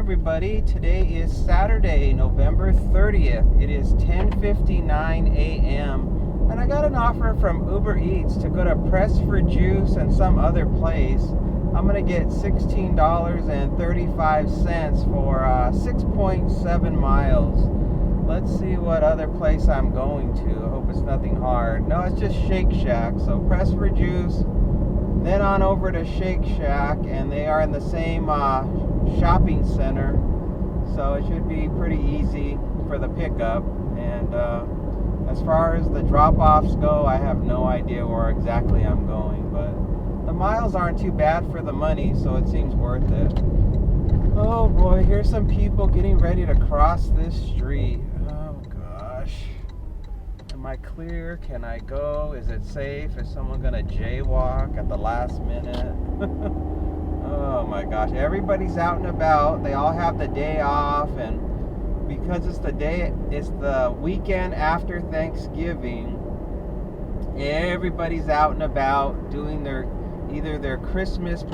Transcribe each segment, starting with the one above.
everybody. Today is Saturday, November 30th. It is 10:59 a.m. and I got an offer from Uber Eats to go to Press for Juice and some other place. I'm going to get $16.35 for 6.7 miles. Let's see what other place I'm going to. I hope it's nothing hard. No, it's just Shake Shack. So Press for Juice, then on over to Shake Shack, and they are in the same shopping center, so it should be pretty easy for the pickup. And as far as the drop-offs go, I have no idea where exactly I'm going, but the miles aren't too bad for the money, so it seems worth it. Oh boy, here's some people getting ready to cross this street. Oh gosh. Am I clear? Can I go? Is it safe? Is someone gonna jaywalk at the last minute? Oh my gosh, everybody's out and about. They all have the day off, and because it's the weekend after Thanksgiving, everybody's out and about doing either their Christmas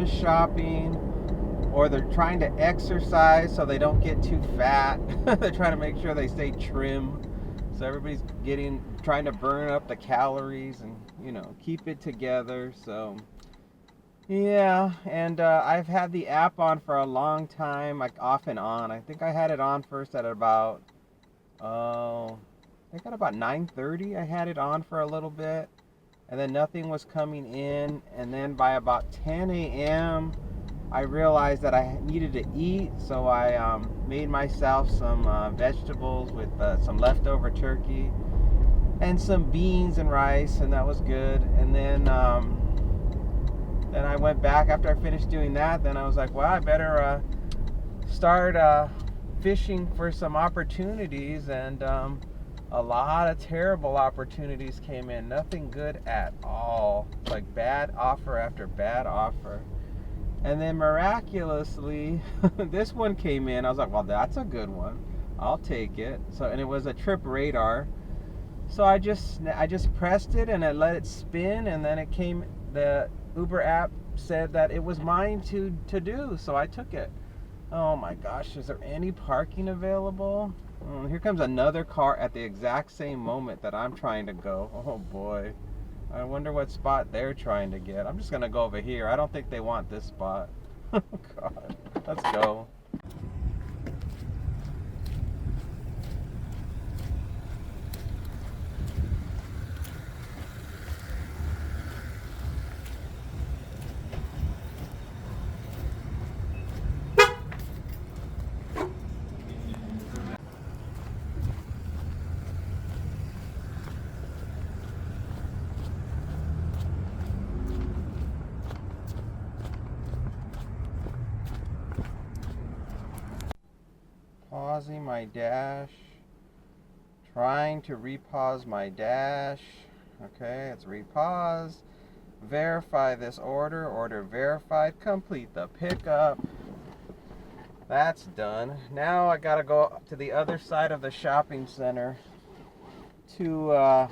shopping, or they're trying to exercise so they don't get too fat. They're trying to make sure they stay trim. So everybody's trying to burn up the calories and, keep it together. So yeah, and I've had the app on for a long time, like off and on. I think I had it on first at about, I think at about 9:30 I had it on for a little bit, and then nothing was coming in, and then by about 10 a.m. I realized that I needed to eat, so I made myself some vegetables with some leftover turkey and some beans and rice, and that was good. And then I went back after I finished doing that. Then I was like, well, I better start fishing for some opportunities, and a lot of terrible opportunities came in. Nothing good at all. It's like bad offer after bad offer. And then miraculously, this one came in. I was like, well, that's a good one. I'll take it. And it was a trip radar. So I just pressed it and I let it spin, and then the Uber app said that it was mine to do, so I took it. Oh my gosh, is there any parking available? Oh, here comes another car at the exact same moment that I'm trying to go. Oh boy. I wonder what spot they're trying to get. I'm just going to go over here. I don't think they want this spot. Oh, God. Let's go. Pausing my dash, trying to repause my dash. Okay, let's repause. Verify this order verified. Complete the pickup. That's done. Now I gotta go to the other side of the shopping center to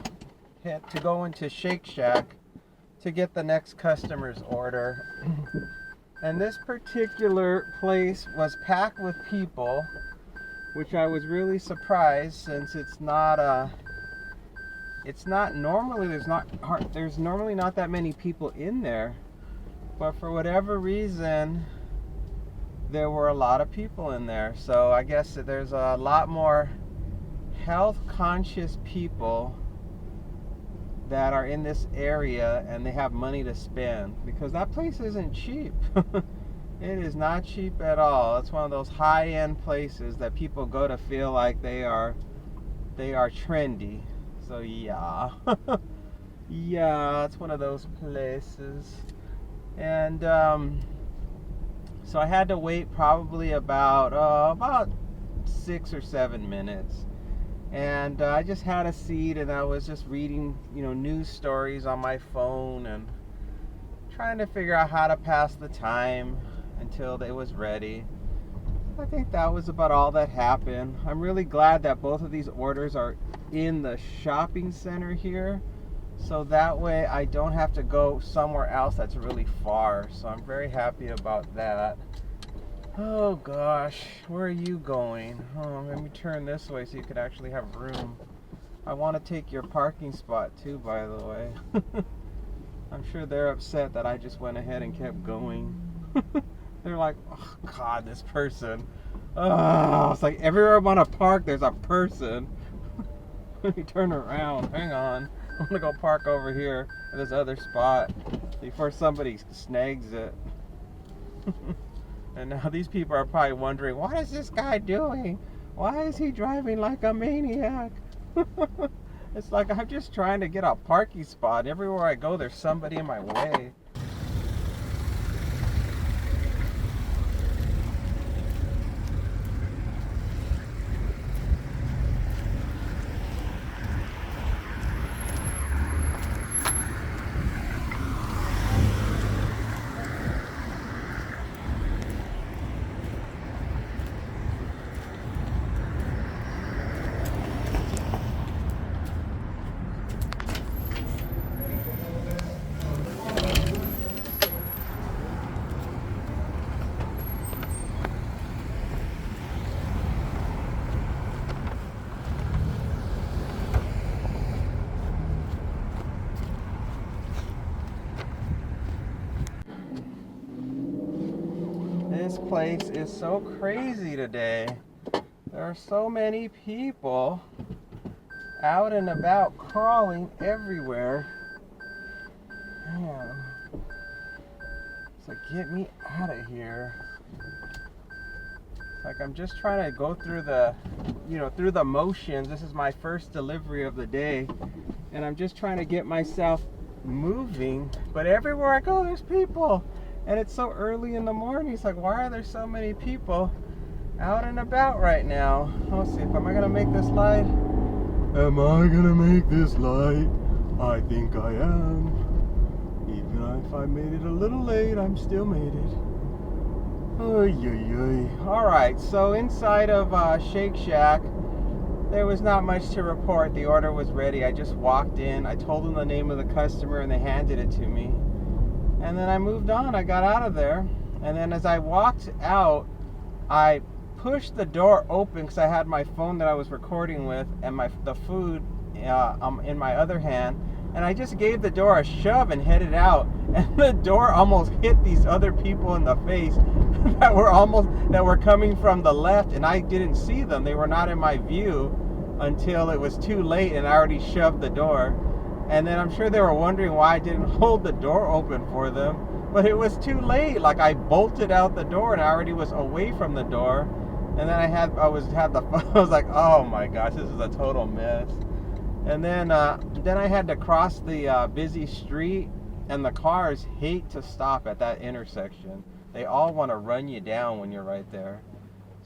go into Shake Shack to get the next customer's order. And this particular place was packed with people, which I was really surprised, since there's normally not that many people in there, but for whatever reason there were a lot of people in there. So I guess that there's a lot more health conscious people that are in this area, and they have money to spend, because that place isn't cheap. It is not cheap at all. It's one of those high-end places that people go to feel like they are trendy. So yeah. Yeah, it's one of those places. And so I had to wait probably about 6 or 7 minutes. And I just had a seat, and I was just reading, news stories on my phone and trying to figure out how to pass the time until it was ready. I think that was about all that happened. I'm really glad that both of these orders are in the shopping center here, so that way I don't have to go somewhere else that's really far. So I'm very happy about that. Oh gosh, where are you going? Oh, let me turn this way so you could actually have room. I want to take your parking spot too, by the way. I'm sure they're upset that I just went ahead and kept going. They're like, oh God, this person. Oh, it's like everywhere I want to park, there's a person. Let me turn around. Hang on. I'm gonna go park over here at this other spot before somebody snags it. And now these people are probably wondering, what is this guy doing? Why is he driving like a maniac? It's like I'm just trying to get a parking spot. Everywhere I go, there's somebody in my way. This place is so crazy today. There are so many people out and about, crawling everywhere. Man, it's like, get me out of here. It's like I'm just trying to go through through the motions. This is my first delivery of the day, and I'm just trying to get myself moving. But everywhere I go, there's people. And it's so early in the morning. It's like, why are there so many people out and about right now? Let's see, am I gonna make this light? Am I gonna make this light? I think I am. Even if I made it a little late, I'm still made it. Oy, oy, oy. All right, so inside of Shake Shack, there was not much to report. The order was ready. I just walked in. I told them the name of the customer, and they handed it to me. And then I moved on. I got out of there. And then as I walked out, I pushed the door open because I had my phone that I was recording with and the food in my other hand. And I just gave the door a shove and headed out. And the door almost hit these other people in the face that were coming from the left, and I didn't see them. They were not in my view until it was too late, and I already shoved the door. And then I'm sure they were wondering why I didn't hold the door open for them. But it was too late. Like, I bolted out the door and I already was away from the door. And then I was like, oh my gosh, this is a total mess. And then I had to cross the busy street, and the cars hate to stop at that intersection. They all want to run you down when you're right there.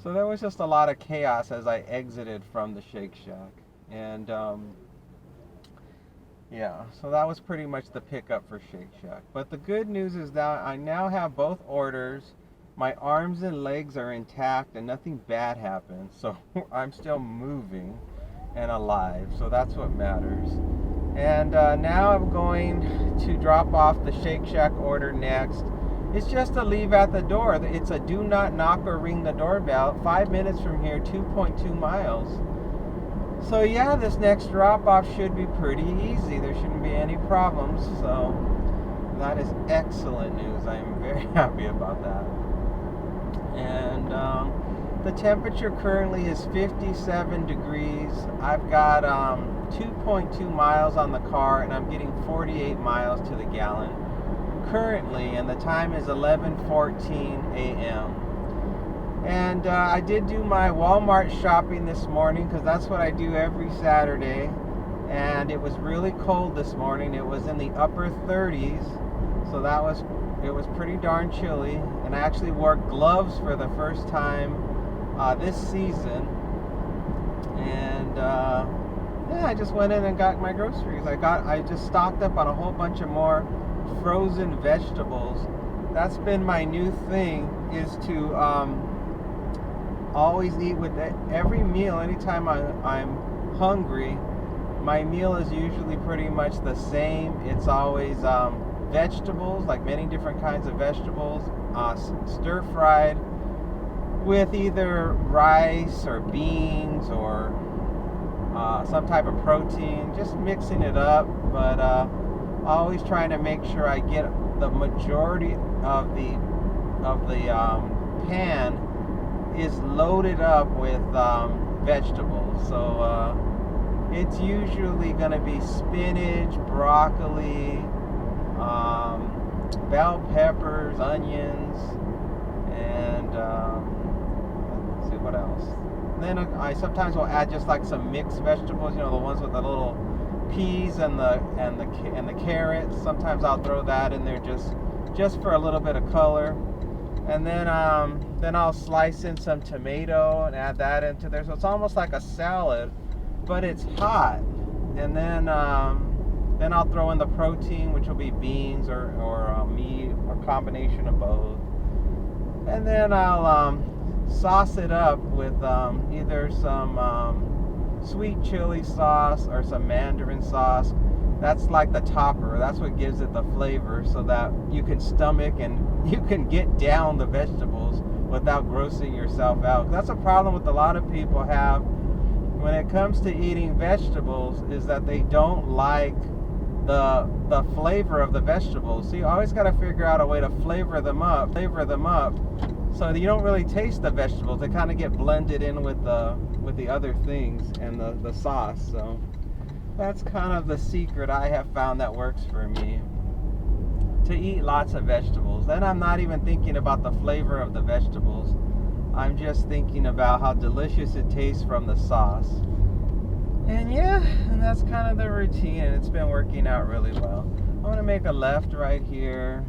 So there was just a lot of chaos as I exited from the Shake Shack. And yeah, so that was pretty much the pickup for Shake Shack. But the good news is that I now have both orders. My arms and legs are intact and nothing bad happened. So I'm still moving and alive. So that's what matters. And now I'm going to drop off the Shake Shack order next. It's just to leave at the door. It's a do not knock or ring the doorbell. 5 minutes from here, 2.2 miles. So yeah, this next drop-off should be pretty easy. There shouldn't be any problems. So that is excellent news. I am very happy about that. And the temperature currently is 57 degrees. I've got 2.2 miles on the car, and I'm getting 48 miles to the gallon currently, and the time is 11:14 a.m. And I did do my Walmart shopping this morning because that's what I do every Saturday. And it was really cold this morning. It was in the upper 30s, so it was pretty darn chilly. And I actually wore gloves for the first time this season. And yeah, I just went in and got my groceries. I just stocked up on a whole bunch of more frozen vegetables. That's been my new thing, is to always eat with every meal. Anytime I'm hungry, my meal is usually pretty much the same. It's always vegetables, like many different kinds of vegetables, stir fried, with either rice or beans or some type of protein, just mixing it up, but always trying to make sure I get the majority of the pan is loaded up with vegetables. So it's usually going to be spinach, broccoli, bell peppers, onions, and let's see what else. Then I sometimes will add just like some mixed vegetables, the ones with the little peas and the carrots. Sometimes I'll throw that in there just for a little bit of color. And then I'll slice in some tomato and add that into there. So it's almost like a salad, but it's hot. And then I'll throw in the protein, which will be beans or meat or combination of both. And then I'll sauce it up with either some sweet chili sauce or some mandarin sauce. That's like the topper. That's what gives it the flavor, so that you can stomach and you can get down the vegetables without grossing yourself out. That's a problem with a lot of people have when it comes to eating vegetables, is that they don't like the flavor of the vegetables. So you always got to figure out a way to flavor them up so that you don't really taste the vegetables. They kind of get blended in with the other things and the sauce. So that's kind of the secret I have found that works for me, to eat lots of vegetables. Then I'm not even thinking about the flavor of the vegetables. I'm just thinking about how delicious it tastes from the sauce. And yeah, and that's kind of the routine, and it's been working out really well. I'm going to make a left right here.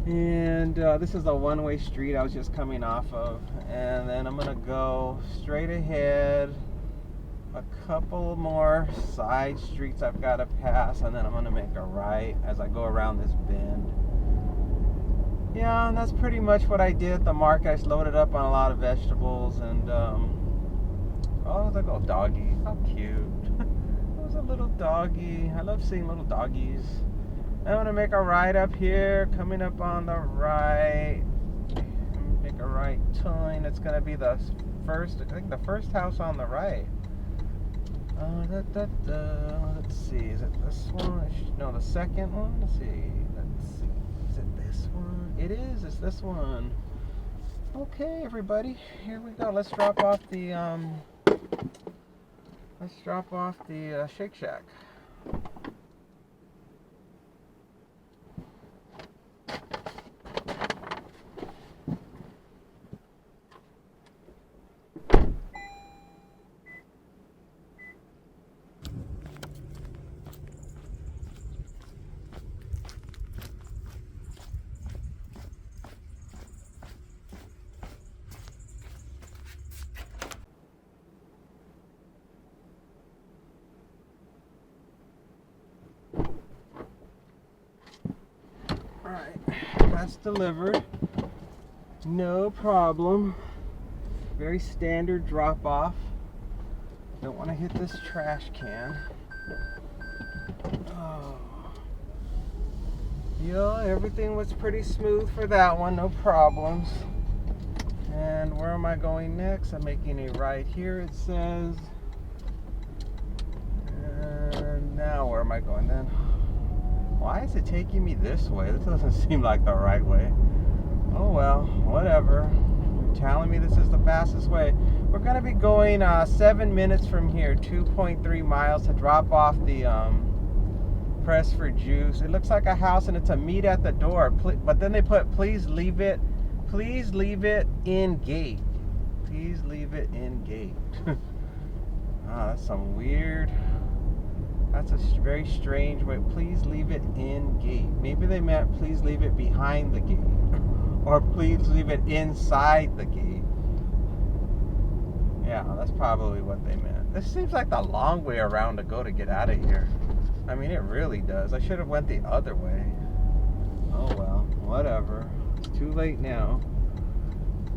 And this is a one-way street I was just coming off of. And then I'm going to go straight ahead. A couple more side streets I've got to pass, and then I'm going to make a right as I go around this bend. Yeah, and that's pretty much what I did at the market. I just loaded up on a lot of vegetables, and oh, look, a doggy. How cute. There's a little doggy. I love seeing little doggies. I'm going to make a right up here, coming up on the right. Make a right turn. It's going to be the first house on the right. Let's see, is it this one? No, the second one? Let's see. Is it this one? It is, it's this one. Okay, everybody, here we go. Let's drop off the Shake Shack. Alright, that's delivered. No problem. Very standard drop off. Don't want to hit this trash can. Oh. Yeah, everything was pretty smooth for that one, no problems. And where am I going next? I'm making a right here, it says. And now where am I going then? Why is it taking me this way? This doesn't seem like the right way. Oh well, whatever. You're telling me this is the fastest way. We're going to be going 7 minutes from here, 2.3 miles, to drop off the press for juice. It looks like a house, and it's a meet at the door. But then they put, please leave it in gate. Please leave it in gate. Oh, that's some weird... That's a very strange way. Please leave it in gate. Maybe they meant please leave it behind the gate. Or please leave it inside the gate. Yeah, that's probably what they meant. This seems like the long way around to go to get out of here. I mean, it really does. I should have went the other way. Oh well, whatever. It's too late now.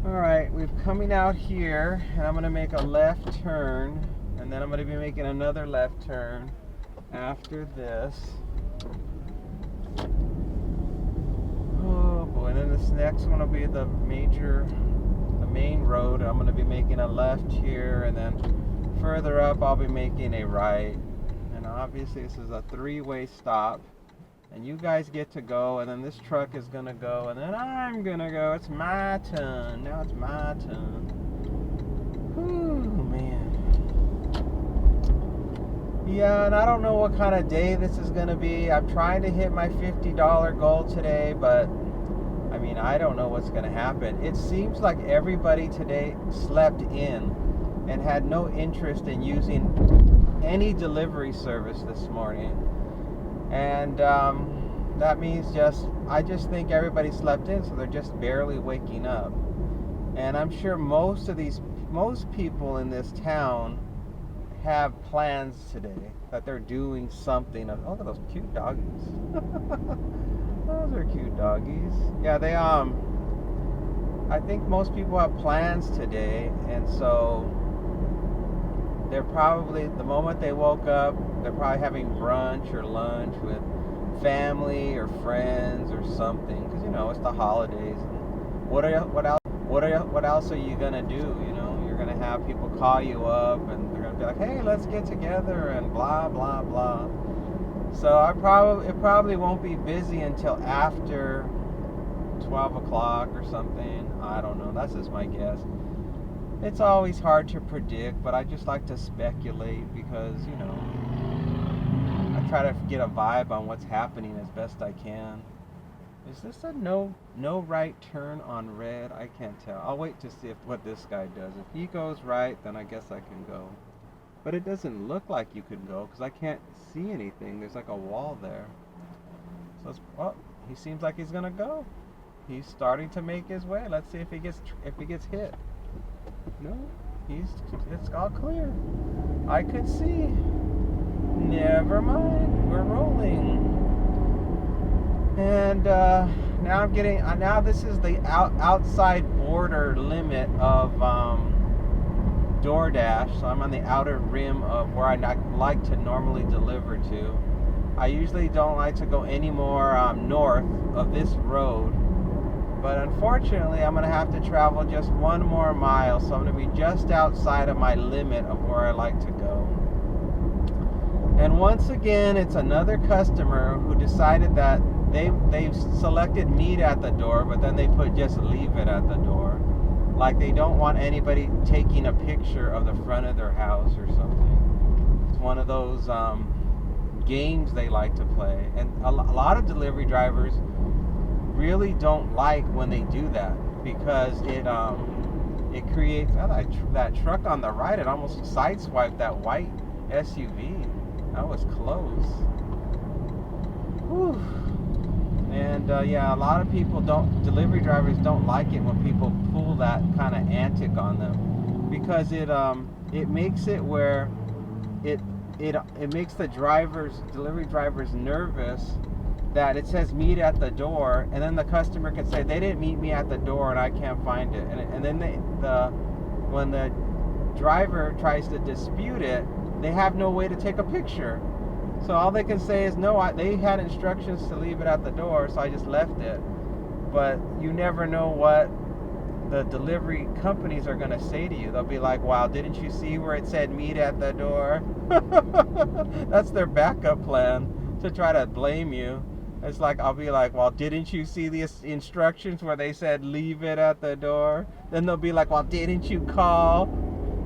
Alright, we're coming out here, and I'm going to make a left turn. And then I'm going to be making another left turn after this. Oh boy, and then this next one will be the major main road. I'm going to be making a left here, and then further up I'll be making a right. And obviously this is a three-way stop. And you guys get to go, and then this truck is going to go, and then I'm going to go. It's my turn. Now it's my turn. Whew, man. Yeah, and I don't know what kind of day this is going to be. I'm trying to hit my $50 goal today, but I mean, I don't know what's going to happen. It seems like everybody today slept in and had no interest in using any delivery service this morning. And that means I just think everybody slept in, so they're just barely waking up. And I'm sure most people in this town have plans today, that they're doing something. Oh, look at those cute doggies. Those are cute doggies. Yeah, I think most people have plans today, and so they're probably, the moment they woke up, they're probably having brunch or lunch with family or friends or something, because it's the holidays. And what else are you gonna do? You're gonna have people call you up, and they're gonna be like, hey, let's get together, and blah blah blah. So it probably won't be busy until after 12 o'clock or something. I don't know. That's just my guess. It's always hard to predict, but I just like to speculate because, I try to get a vibe on what's happening as best I can. Is this a no right turn on red? I can't tell. I'll wait to see what this guy does. If he goes right, then I guess I can go. But it doesn't look like you can go because I can't see anything. There's like a wall there. So he seems like he's gonna go. He's starting to make his way. Let's see if he gets hit. No, it's all clear. I could see. Never mind. We're rolling. And now this is the outside border limit of DoorDash, so I'm on the outer rim of where I like to normally deliver to. I usually don't like to go any more north of this road, but unfortunately I'm going to have to travel just one more mile, so I'm going to be just outside of my limit of where I like to go. And once again, it's another customer who decided that they selected meat at the door, but then they put just leave it at the door. Like they don't want anybody taking a picture of the front of their house or something. It's one of those games they like to play. And a lot of delivery drivers really don't like when they do that, because it creates that truck on the right. It almost sideswiped that white SUV. That was close. Whew. And a lot of delivery drivers don't like it when people pull that kind of antic on them, because it makes it where it makes the delivery drivers nervous that it says meet at the door, and then the customer can say they didn't meet me at the door and I can't find it, and then when the driver tries to dispute it, they have no way to take a picture. So all they can say is, no, they had instructions to leave it at the door, so I just left it. But you never know what the delivery companies are going to say to you. They'll be like, wow, didn't you see where it said meet at the door? That's their backup plan, to try to blame you. It's like, I'll be like, well, didn't you see the instructions where they said leave it at the door? Then they'll be like, well, didn't you call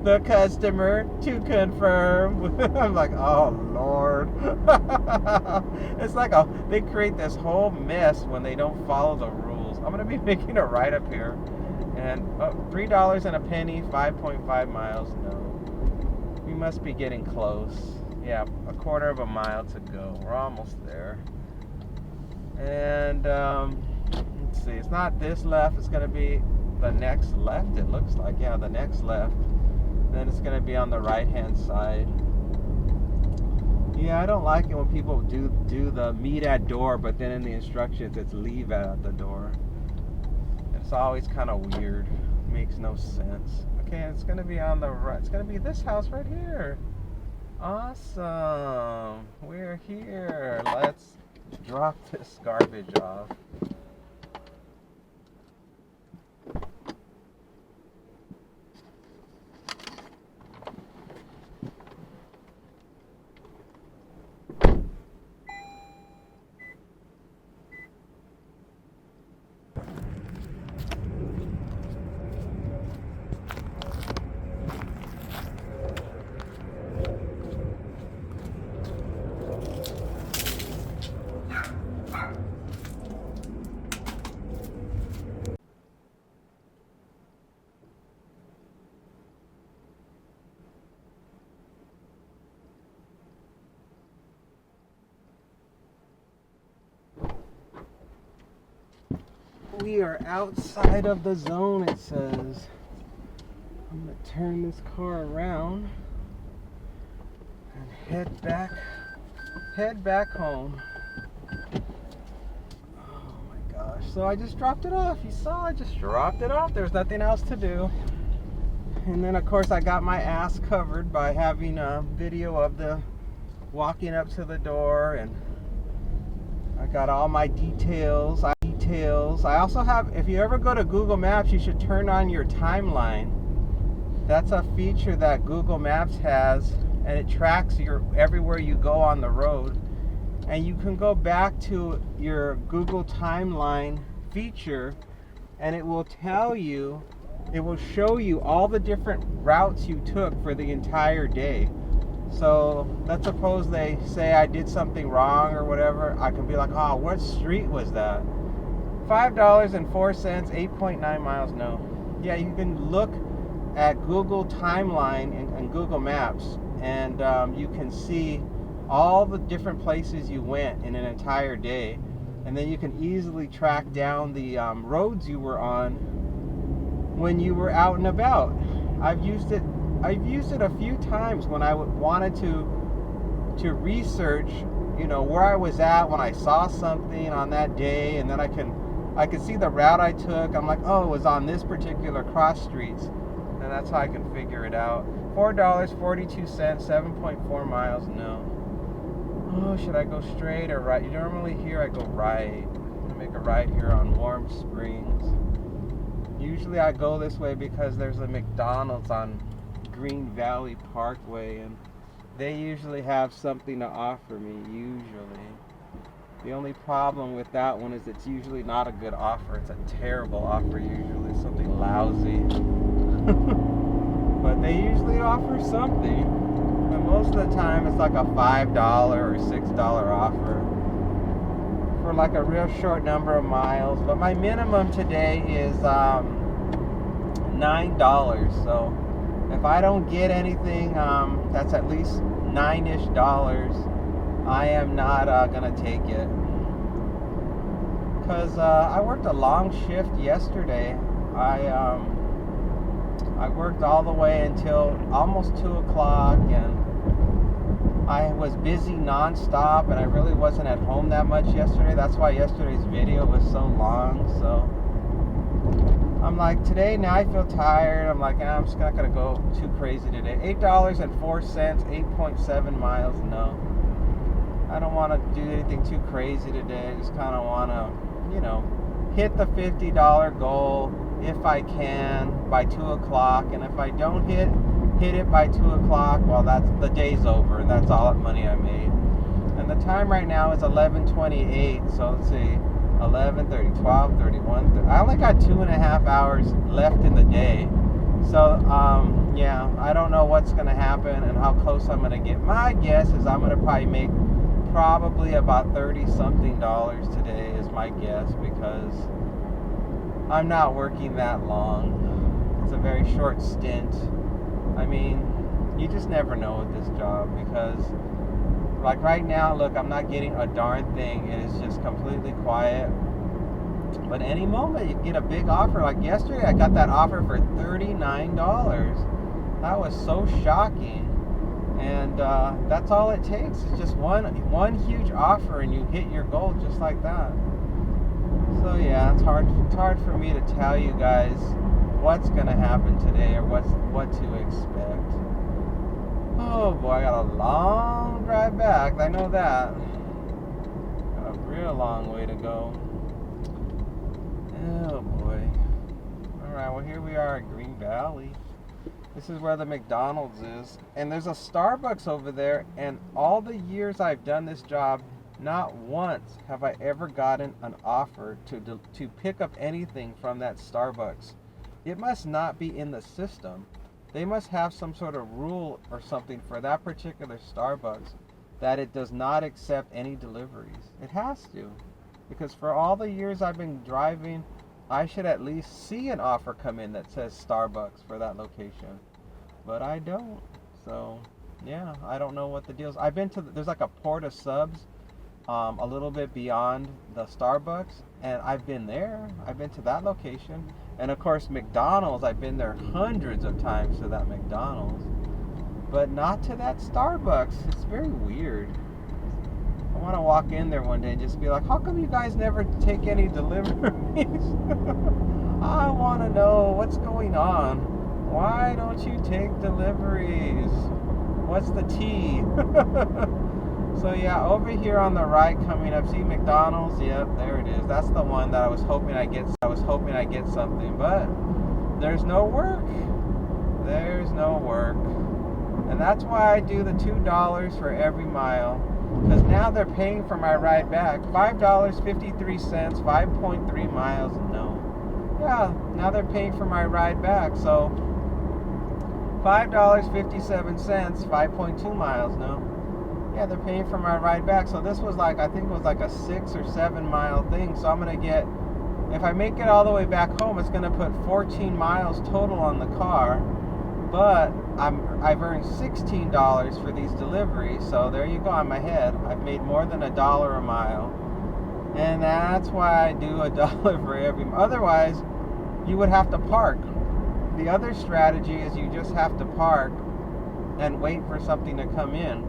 the customer to confirm? I'm like, oh Lord. It's like they create this whole mess when they don't follow the rules. I'm gonna be making a right up here, and $3 and a penny, 5.5 miles. No, we must be getting close. Yeah, a quarter of a mile to go. We're almost there. And let's see, it's not this left, it's gonna be the next left. It looks like, yeah, the next left. Then it's going to be on the right hand side. Yeah, I don't like it when people do the meet at door, but then in the instructions it's leave at the door. It's always kind of weird. Makes no sense. Okay, it's going to be on the right. It's going to be this house right here. Awesome. We're here. Let's drop this garbage off. We are outside of the zone, it says. I'm gonna turn this car around and head back home. Oh my gosh. So I just dropped it off. You saw, I just dropped it off. There's nothing else to do. And then of course I got my ass covered by having a video of the walking up to the door, and I got all my details. I also have, if you ever go to Google Maps, you should turn on your timeline. That's a feature that Google Maps has, and it tracks your everywhere you go on the road. And you can go back to your Google timeline feature, and it will tell you, it will show you all the different routes you took for the entire day. So let's suppose they say I did something wrong or whatever. I can be like, oh, what street was that? $5.04, 8.9 miles. No. Yeah, you can look at Google Timeline and Google Maps, and you can see all the different places you went in an entire day. And then you can easily track down the roads you were on when you were out and about. I've used it a few times when I wanted to research, where I was at when I saw something on that day, and then I could see the route I took. I'm like, oh, it was on this particular cross streets, and that's how I can figure it out. $4.42, 7.4 miles. No. Oh, should I go straight or right? Normally here I go right. I'm gonna make a right here on Warm Springs. Usually I go this way because there's a McDonald's on Green Valley Parkway, and they usually have something to offer me, usually. The only problem with that one is it's usually not a good offer. It's a terrible offer usually, something lousy. But they usually offer something. And most of the time it's like a $5 or $6 offer for like a real short number of miles. But my minimum today is $9. So if I don't get anything that's at least $9-ish, I am not gonna take it, because I worked a long shift yesterday. I worked all the way until almost 2 o'clock, and I was busy nonstop, and I really wasn't at home that much yesterday. That's why yesterday's video was so long. So I'm like, today, now I feel tired. I'm like, I'm just not gonna go too crazy today. $8.04, 8.7 miles. No, I don't want to do anything too crazy today. I just kind of want to, hit the $50 goal if I can by 2 o'clock. And if I don't hit it by 2 o'clock, well, that's the day's over, and that's all that money I made. And the time right now is 11:28. So let's see, 11:30, 12:30, 1:30. I only got 2.5 hours left in the day. So yeah, I don't know what's gonna happen and how close I'm gonna get. My guess is I'm gonna probably make about $30-something today is my guess, because I'm not working that long. It's a very short stint. I mean, you just never know with this job, because like right now, look, I'm not getting a darn thing. It is just completely quiet. But any moment you get a big offer. Like yesterday, I got that offer for $39. That was so shocking. And that's all it takes. It's just one huge offer, and you hit your goal just like that. So yeah, it's hard for me to tell you guys what's gonna happen today or what to expect. Oh boy, I got a long drive back. I know that. Got a real long way to go. Oh boy. Alright, well here we are at Green Valley. This is where the McDonald's is. And there's a Starbucks over there, and all the years I've done this job, not once have I ever gotten an offer to pick up anything from that Starbucks. It must not be in the system. They must have some sort of rule or something for that particular Starbucks that it does not accept any deliveries. It has to. Because for all the years I've been driving, I should at least see an offer come in that says Starbucks for that location. But I don't. So, yeah, I don't know what the deal is. I've been to, there's like a port of subs a little bit beyond the Starbucks, And I've been there. I've been to that location. And of course, McDonald's, I've been there hundreds of times to that McDonald's. But not to that Starbucks. It's very weird. I want to walk in there one day and just be like, how come you guys never take any deliveries? I want to know what's going on. Why don't you take deliveries? What's the tea? So yeah, over here on the right coming up, see McDonald's? Yep, there it is. That's the one that I was hoping I get something, but there's no work. There's no work. And that's why I do the $2 for every mile. Because now they're paying for my ride back. $5.53, 5.3 miles, no. Yeah, now they're paying for my ride back. So $5.57, 5.2 miles, no. Yeah, they're paying for my ride back. So this was like, I think it was like a 6 or 7 mile thing. So I'm going to get, if I make it all the way back home, it's going to put 14 miles total on the car. But I've earned $16 for these deliveries. So there you go, I'm ahead. I've made more than $1 a mile. And that's why I do $1 for every mile. Otherwise, you would have to park. The other strategy is you just have to park and wait for something to come in.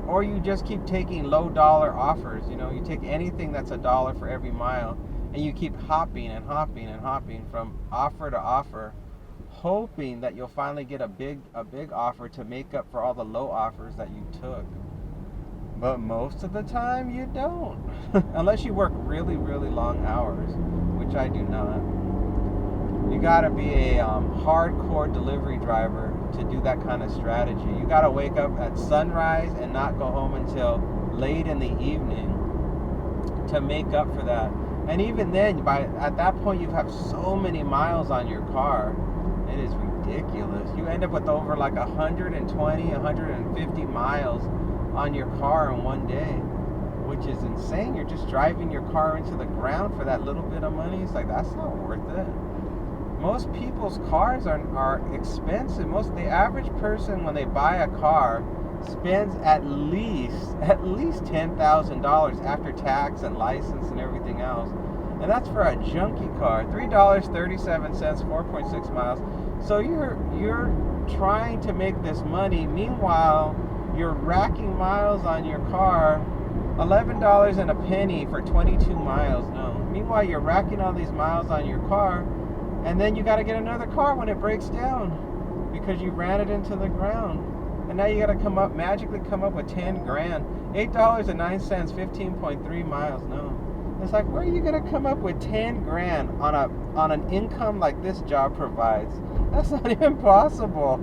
Or you just keep taking low dollar offers. You know, you take anything that's $1 for every mile, and you keep hopping and hopping and hopping from offer to offer, hoping that you'll finally get a big offer to make up for all the low offers that you took. But most of the time you don't. Unless you work really, really long hours, which I do not. You gotta be a hardcore delivery driver to do that kind of strategy. You gotta wake up at sunrise and not go home until late in the evening to make up for that. And even then, at that point, you have so many miles on your car. It is ridiculous. You end up with over like 120, 150 miles on your car in one day, which is insane. You're just driving your car into the ground for that little bit of money. It's like, that's not worth it. Most people's cars are expensive. The average person, when they buy a car, spends at least $10,000 after tax and license and everything else. And that's for a junky car. $3.37, 4.6 miles. So you're trying to make this money. Meanwhile, you're racking miles on your car. $11 and a penny for 22 miles. No. Meanwhile, you're racking all these miles on your car, and then you got to get another car when it breaks down because you ran it into the ground. And now you got to magically come up with 10 grand. $8.09, 15.3 miles. No. It's like, where are you going to come up with 10 grand on an income like this job provides? That's not even possible.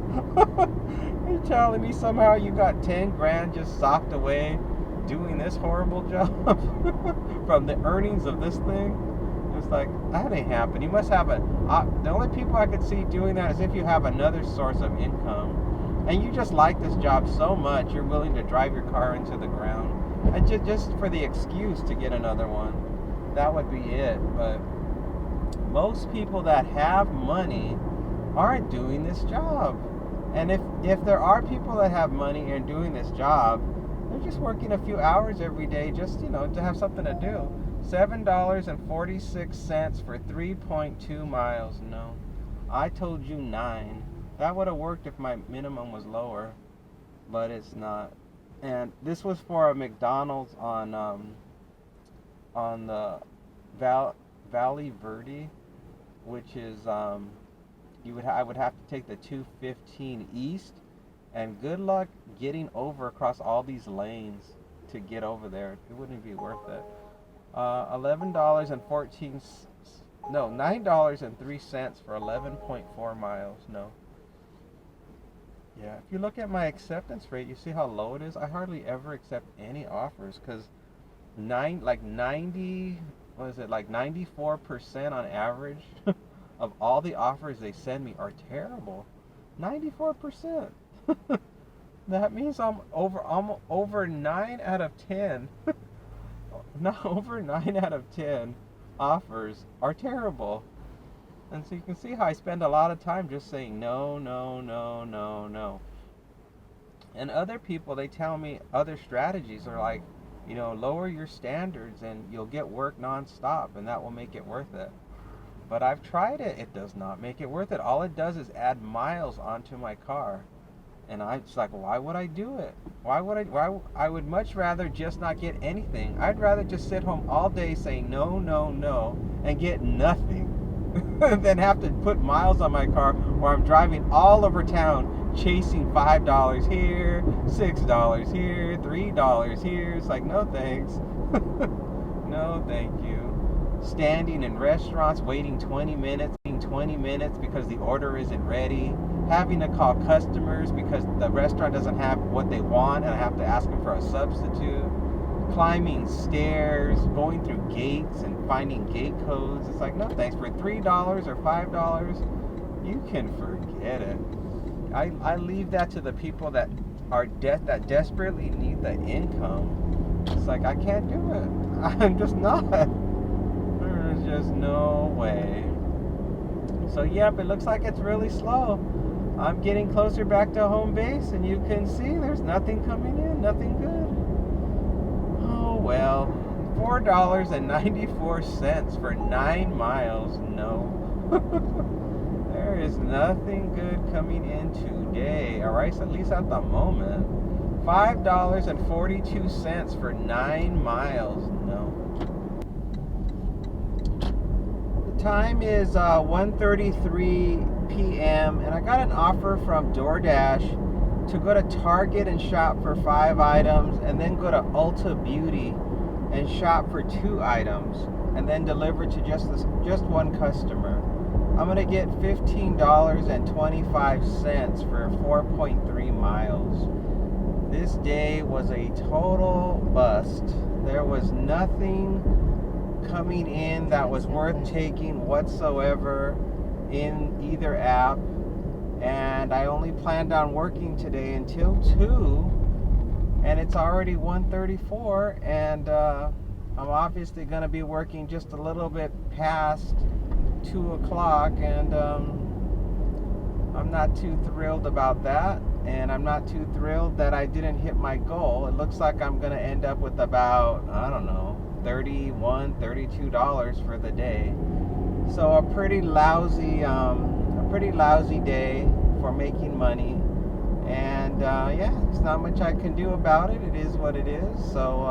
You're telling me somehow you got 10 grand just socked away doing this horrible job from the earnings of this thing? It's like, that ain't happening. You must have the only people I could see doing that is if you have another source of income. And you just like this job so much, you're willing to drive your car into the ground. And just for the excuse to get another one. That would be it. But most people that have money aren't doing this job. And if there are people that have money and doing this job, they're just working a few hours every day just, to have something to do. $7.46 for 3.2 miles. No. I told you 9. That would have worked if my minimum was lower, but it's not. And this was for a McDonald's on the Valley Verde, which is I would have to take the 215 east, and good luck getting over across all these lanes to get over there. It wouldn't be worth it. $9.03 for 11.4 miles. No. Yeah, if you look at my acceptance rate, you see how low it is. I hardly ever accept any offers because 94% on average of all the offers they send me are terrible. 94%. That means I'm over 9 out of 10. Not over 9 out of 10 offers are terrible. And so you can see how I spend a lot of time just saying no, no, no, no, no. And other people, they tell me other strategies are like, lower your standards and you'll get work nonstop, and that will make it worth it. But I've tried it. It does not make it worth it. All it does is add miles onto my car. And it's like, why would I do it? Why I would much rather just not get anything. I'd rather just sit home all day saying no, no, no, and get nothing than have to put miles on my car, or I'm driving all over town chasing $5 here, $6 here, $3 here. It's like, no thanks. No thank you. Standing in restaurants waiting 20 minutes because the order isn't ready, having to call customers because the restaurant doesn't have what they want and I have to ask them for a substitute, climbing stairs, going through gates and finding gate codes. It's like, no thanks. For $3 or $5, you can forget it. I leave that to the people that that desperately need the income. It's like, I can't do it. I'm just not. There's just no way. So yep, it looks like it's really slow. I'm getting closer back to home base, and you can see there's nothing coming in, nothing good. Oh well, $4.94 for 9 miles. No. There is nothing good coming in today, alright, at least at the moment. $5.42 for 9 miles. No. Time is 1:33 p.m. and I got an offer from DoorDash to go to Target and shop for 5 items, and then go to Ulta Beauty and shop for 2 items, and then deliver to just one customer. I'm gonna get $15.25 for 4.3 miles. This day was a total bust. There was nothing coming in that was worth taking whatsoever in either app, and I only planned on working today until 2, and it's already 1:34, and I'm obviously going to be working just a little bit past 2 o'clock, and I'm not too thrilled about that, and I'm not too thrilled that I didn't hit my goal. It looks like I'm going to end up with about, I don't know, $31, $32 for the day. So a pretty lousy day for making money, and yeah, it's not much I can do about it. It is what it is. So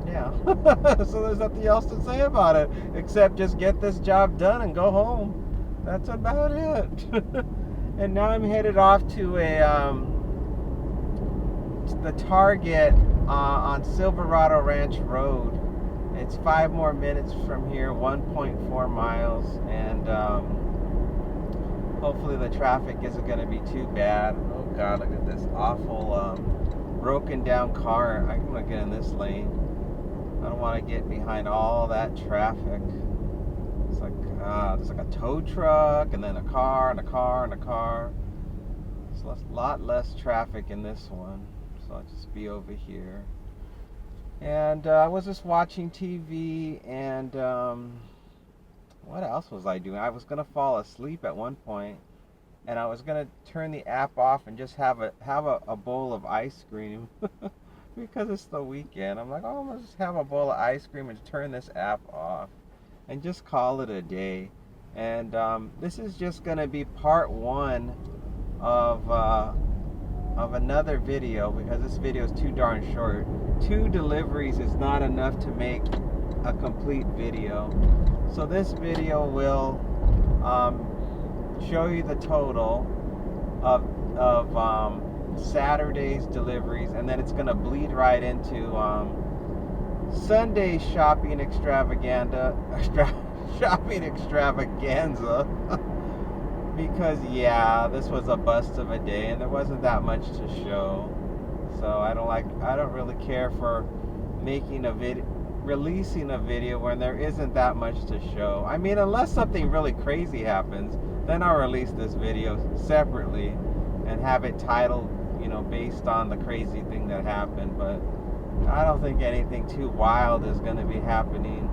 yeah. So there's nothing else to say about it except just get this job done and go home. That's about it. And now I'm headed off to the Target on Silverado Ranch Road. It's 5 more minutes from here, 1.4 miles, and hopefully the traffic isn't going to be too bad. Oh God, look at this awful broken down car. I'm going to get in this lane. I don't want to get behind all that traffic. It's like there's like a tow truck, and then a car, and a car, and a car. There's a lot less traffic in this one, so I'll just be over here. And I was just watching TV, and what else was I doing? I was gonna fall asleep at one point, and I was gonna turn the app off and just have a bowl of ice cream because it's the weekend. I'm like, oh, I'm gonna just have a bowl of ice cream and turn this app off and just call it a day. And this is just gonna be part 1 of another video, because this video is too darn short. 2 deliveries is not enough to make a complete video. So this video will show you the total of Saturday's deliveries, and then it's going to bleed right into Sunday's shopping extravaganza. Because yeah, this was a bust of a day, and there wasn't that much to show. So I don't really care for releasing a video when there isn't that much to show. I mean, unless something really crazy happens, then I'll release this video separately and have it titled, based on the crazy thing that happened. But I don't think anything too wild is going to be happening.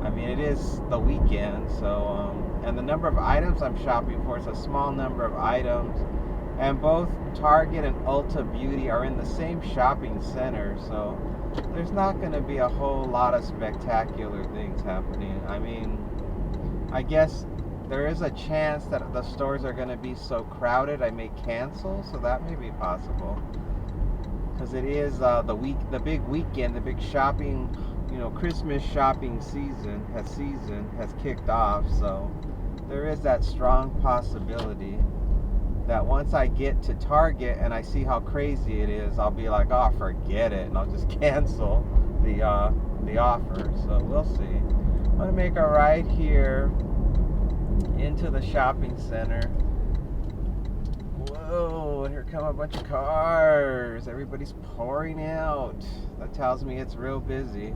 I mean, it is the weekend, so and the number of items I'm shopping for is a small number of items, And both Target and Ulta Beauty are in the same shopping center, so there's not going to be a whole lot of spectacular things happening. I mean, I guess there is a chance that the stores are going to be so crowded I may cancel, so that may be possible. Because it is the big weekend, the big shopping, Christmas shopping season has kicked off, so there is that strong possibility that once I get to Target and I see how crazy it is, I'll be like, oh, forget it, and I'll just cancel the offer. So we'll see. I'm gonna make a right here into the shopping center. Whoa, and here come a bunch of cars. Everybody's pouring out. That tells me it's real busy.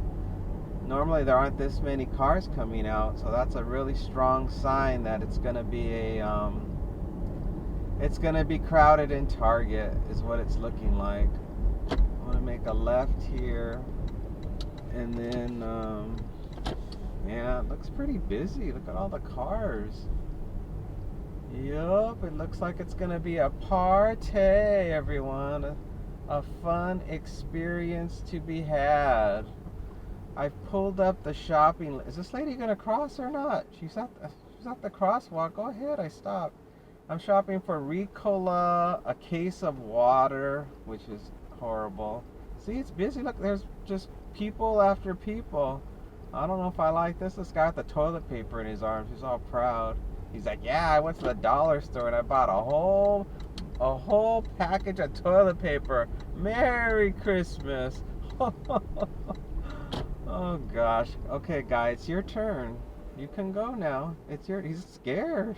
Normally there aren't this many cars coming out, so that's a really strong sign that it's gonna be it's gonna be crowded in Target, is what it's looking like. I'm gonna make a left here, and then yeah, it looks pretty busy. Look at all the cars. Yup, it looks like it's gonna be a party, everyone. A fun experience to be had. I've pulled up the shopping. Is this lady gonna cross or not? She's at the crosswalk. Go ahead, I stopped. I'm shopping for Ricola, a case of water, which is horrible. See, it's busy. Look, there's just people after people. I don't know if I like this. This guy with the toilet paper in his arms. He's all proud. He's like, yeah, I went to the dollar store and I bought a whole package of toilet paper. Merry Christmas. Oh gosh. Okay, guys, it's your turn. You can go now. He's scared.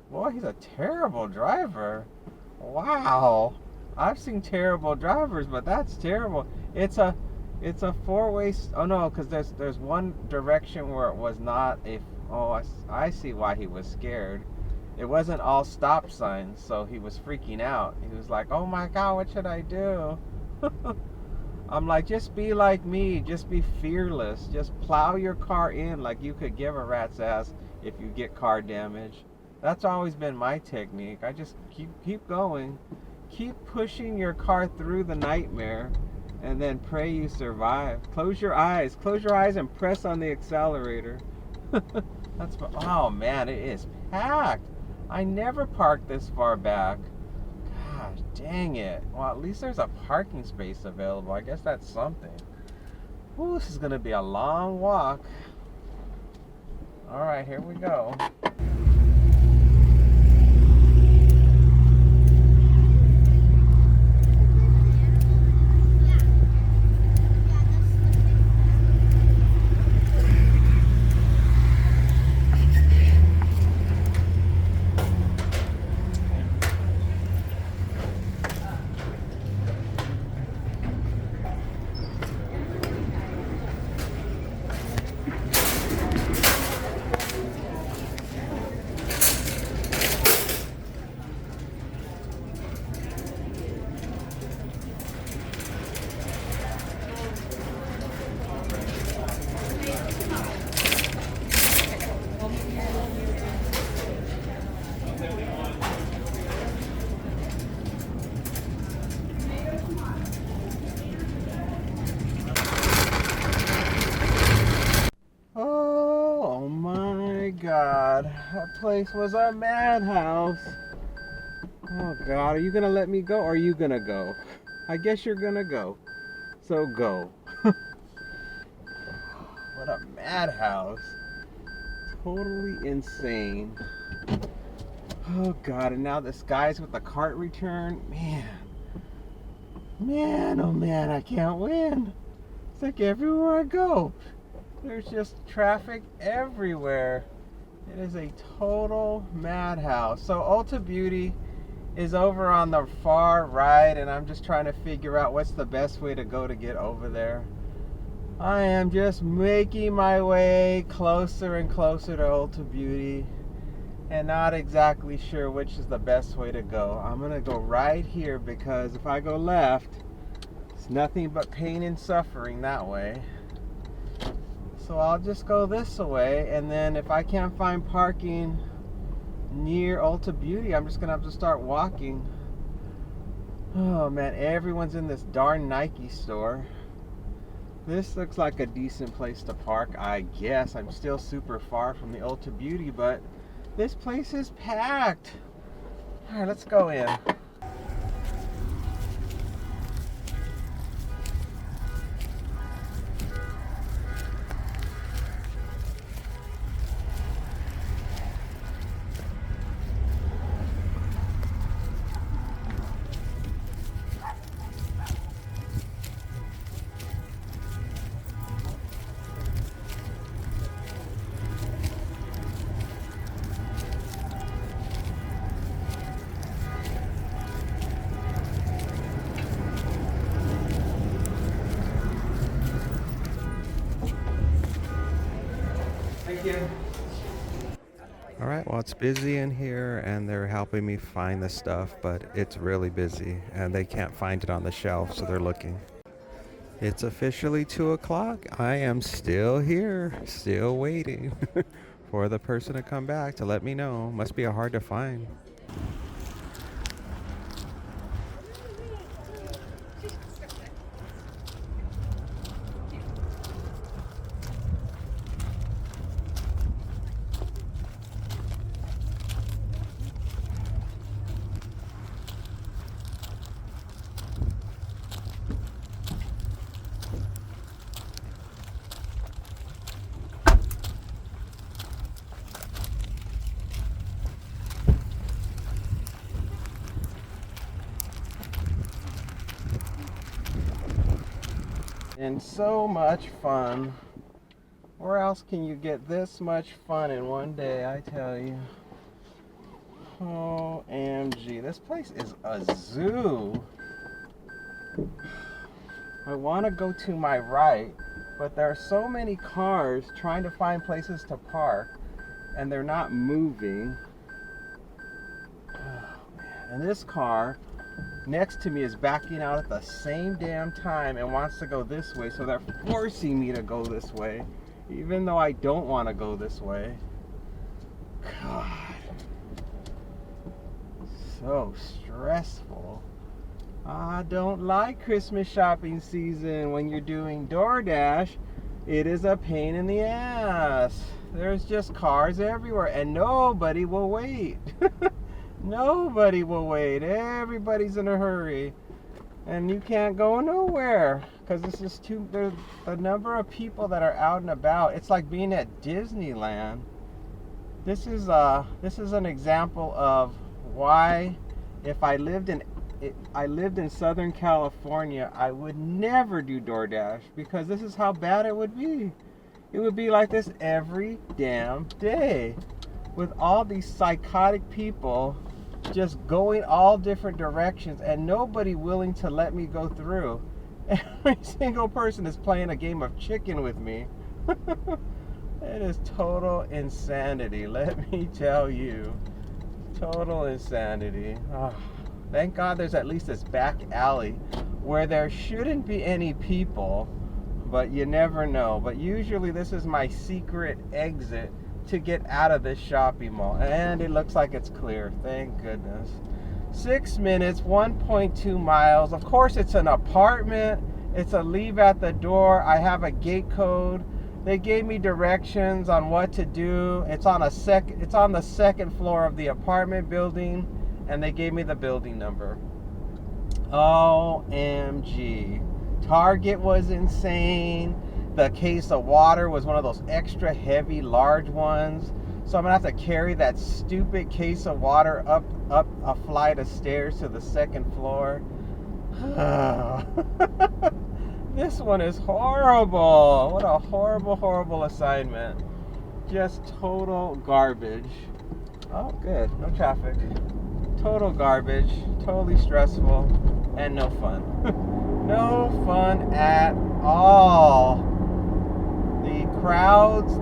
Boy, he's a terrible driver. Wow. I've seen terrible drivers, but that's terrible. It's a four-way. Oh no, because there's one direction where it was not a. Oh, I see why he was scared. It wasn't all stop signs, so he was freaking out. He was like, "Oh my God, what should I do?" I'm like, just be like me. Just be fearless. Just plow your car in like you could give a rat's ass if you get car damage. That's always been my technique. I just keep going. Keep pushing your car through the nightmare and then pray you survive. Close your eyes. Close your eyes and press on the accelerator. Oh man, it is packed. I never parked this far back. Gosh, dang it. Well, at least there's a parking space available. I guess that's something. Ooh, this is going to be a long walk. All right, here we go. God, that place was a madhouse. Oh God, are you gonna let me go or are you gonna go? I guess you're gonna go. So go. What a madhouse. Totally insane. Oh God, and now this guy's with the cart return. Man, oh man, I can't win. It's like everywhere I go, there's just traffic everywhere. It is a total madhouse. So Ulta Beauty is over on the far right, and I'm just trying to figure out what's the best way to go to get over there. I am just making my way closer and closer to Ulta Beauty and not exactly sure which is the best way to go. I'm gonna go right here because if I go left, it's nothing but pain and suffering that way. So I'll just go this way, and then if I can't find parking near Ulta Beauty, I'm just gonna have to start walking. Oh man, everyone's in this darn Nike store. This looks like a decent place to park, I guess. I'm still super far from the Ulta Beauty, but this place is packed. All right, let's go in. Thank you. All right, well, it's busy in here and they're helping me find the stuff, but it's really busy and they can't find it on the shelf, so they're looking. It's officially 2 o'clock. I am still here, still waiting for the person to come back to let me know. Must be hard to find. And so much fun. Where else can you get this much fun in one day, I tell you? OMG, this place is a zoo. I want to go to my right, but there are so many cars trying to find places to park, and they're not moving. And this car next to me is backing out at the same damn time and wants to go this way, so they're forcing me to go this way, even though I don't want to go this way. God. So stressful. I don't like Christmas shopping season. When you're doing DoorDash, it is a pain in the ass. There's just cars everywhere and nobody will wait. Nobody will wait. Everybody's in a hurry. And you can't go nowhere because this is the number of people that are out and about. It's like being at Disneyland. This is an example of why if I lived in Southern California, I would never do DoorDash, because this is how bad it would be. It would be like this every damn day, with all these psychotic people just going all different directions and nobody willing to let me go through. Every single person is playing a game of chicken with me. It is total insanity, let me tell you. Total insanity. Oh, thank God there's at least this back alley where there shouldn't be any people, but you never know. But usually this is my secret exit to get out of this shopping mall, and it looks like it's clear, thank goodness. 6 minutes, 1.2 miles. Of course, it's an apartment. It's a leave at the door. I have a gate code. They gave me directions on what to do. It's on the second floor of the apartment building, and they gave me the building number. OMG. Target was insane. The case of water was one of those extra heavy, large ones. So I'm gonna have to carry that stupid case of water up a flight of stairs to the second floor. This one is horrible. What a horrible, horrible assignment. Just total garbage. Oh, good. No traffic. Total garbage. Totally stressful. And no fun. No fun at all. The crowds,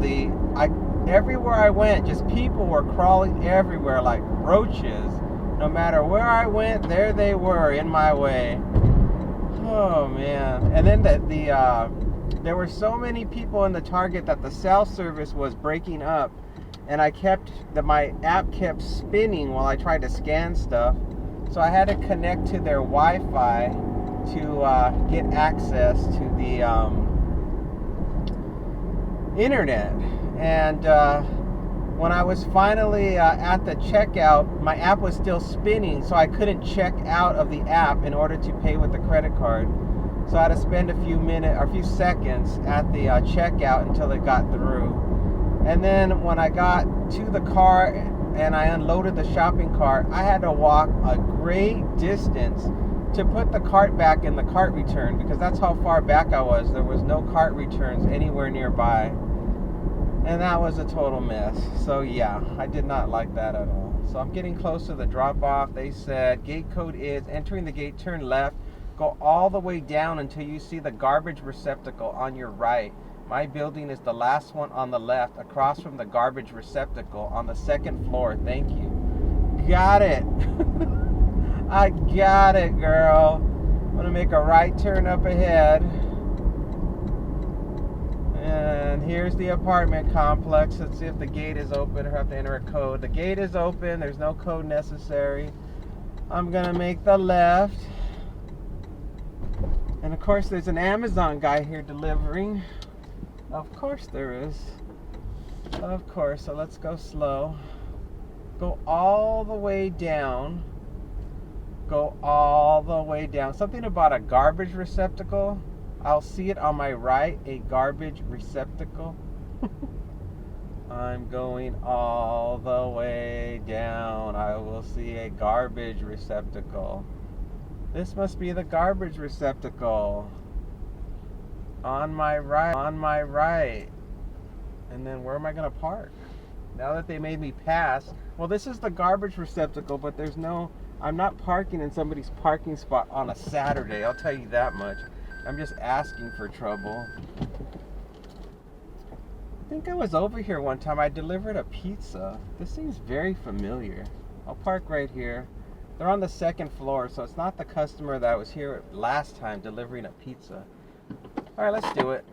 everywhere I went, just people were crawling everywhere like roaches. No matter where I went, there they were in my way. Oh man. And then there were so many people in the Target that the self-service was breaking up, and my app kept spinning while I tried to scan stuff. So I had to connect to their Wi-Fi to get access to the internet. And when I was finally at the checkout, my app was still spinning, so I couldn't check out of the app in order to pay with the credit card. So I had to spend a few seconds at the checkout until it got through. And then when I got to the car and I unloaded the shopping cart, I had to walk a great distance to put the cart back in the cart return, because that's how far back I was. There was no cart returns anywhere nearby. And that was a total mess. So yeah, I did not like that at all. So I'm getting close to the drop off. They said gate code is entering the gate, turn left, go all the way down until you see the garbage receptacle on your right. My building is the last one on the left, across from the garbage receptacle on the second floor. Thank you. Got it. I got it, girl. I'm gonna make a right turn up ahead. And here's the apartment complex. Let's see if the gate is open or have to enter a code. The gate is open. There's no code necessary. I'm gonna make the left. And of course there's an Amazon guy here delivering. Of course there is. Of course. So let's go slow. Go all the way down. Go all the way down. Something about a garbage receptacle. I'll see it on my right, a garbage receptacle. I'm going all the way down. I will see a garbage receptacle. This must be the garbage receptacle. On my right, on my right. And then where am I gonna park? Now that they made me pass. Well, this is the garbage receptacle, but there's no, I'm not parking in somebody's parking spot on a Saturday, I'll tell you that much. I'm just asking for trouble. I think I was over here one time. I delivered a pizza. This seems very familiar. I'll park right here. They're on the second floor, so it's not the customer that was here last time delivering a pizza. All right, let's do it.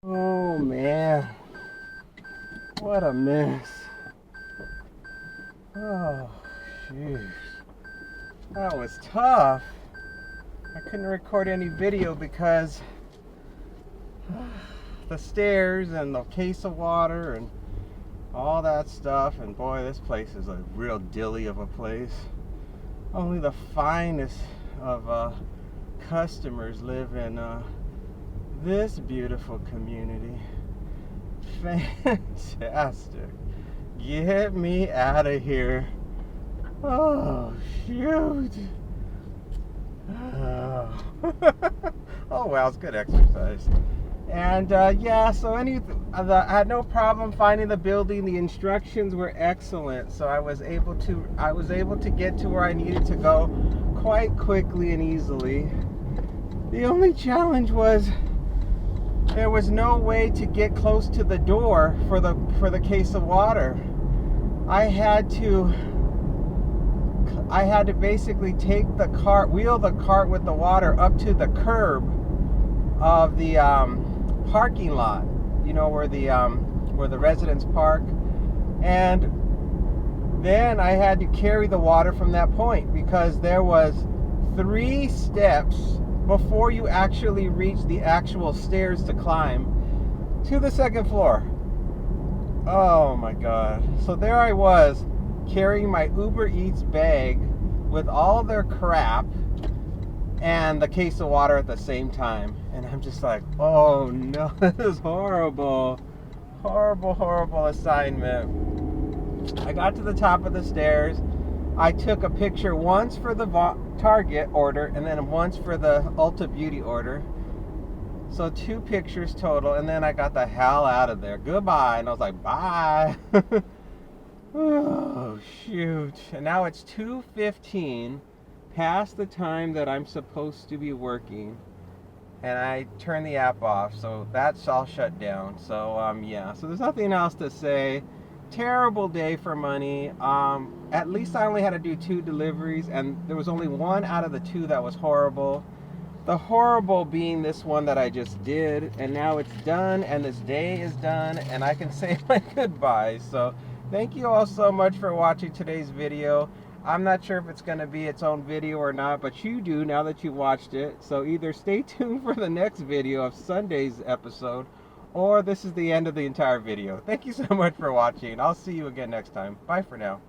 Oh man, what a mess. Oh, jeez. That was tough. I couldn't record any video because the stairs and the case of water and all that stuff. And boy, this place is a real dilly of a place. Only the finest of customers live in this beautiful community. Fantastic. Get me out of here. Oh, shoot. Oh, oh well, it's good exercise. And yeah, so I had no problem finding the building. The instructions were excellent, so I was able to get to where I needed to go quite quickly and easily. The only challenge was there was no way to get close to the door for the case of water. I had to basically take the cart, wheel the cart with the water up to the curb of the parking lot, you know, where the residents park, and then I had to carry the water from that point because there was 3 steps before you actually reach the actual stairs to climb to the second floor. Oh my God. So there I was carrying my Uber Eats bag with all their crap and the case of water at the same time. And I'm just like, oh no, this is horrible. Horrible, horrible assignment. I got to the top of the stairs. I took a picture once for the Target order and then once for the Ulta Beauty order. So 2 pictures total, and then I got the hell out of there. Goodbye. And I was like, bye. Oh, shoot. And now it's 2:15 past the time that I'm supposed to be working, and I turn the app off, so that's all shut down. So yeah, so there's nothing else to say. Terrible day for money. At least I only had to do 2 deliveries, and there was only 1 out of the 2 that was horrible. The horrible being this one that I just did, and now it's done, and this day is done, and I can say my goodbyes. So thank you all so much for watching today's video. I'm not sure if it's going to be its own video or not, but you do now that you watched it. So either stay tuned for the next video of Sunday's episode, or this is the end of the entire video. Thank you so much for watching. I'll see you again next time. Bye for now.